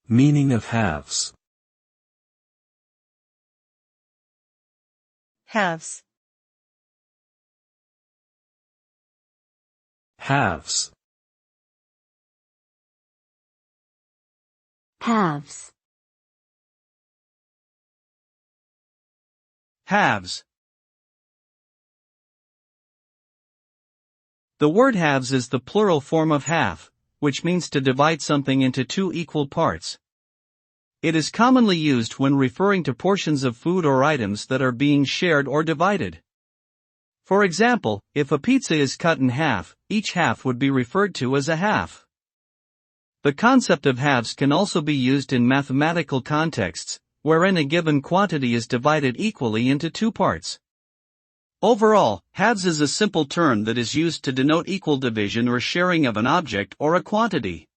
Meaning of halves. Halves. Halves. halves, Halves. The word halves is the plural form of half, which means to divide something into two equal parts. It is commonly used when referring to portions of food or items that are being shared or divided. For example, if a pizza is cut in half, each half would be referred to as a half. The concept of halves can also be used in mathematical contexts, wherein a given quantity is divided equally into two parts. Overall, halves is a simple term that is used to denote equal division or sharing of an object or a quantity.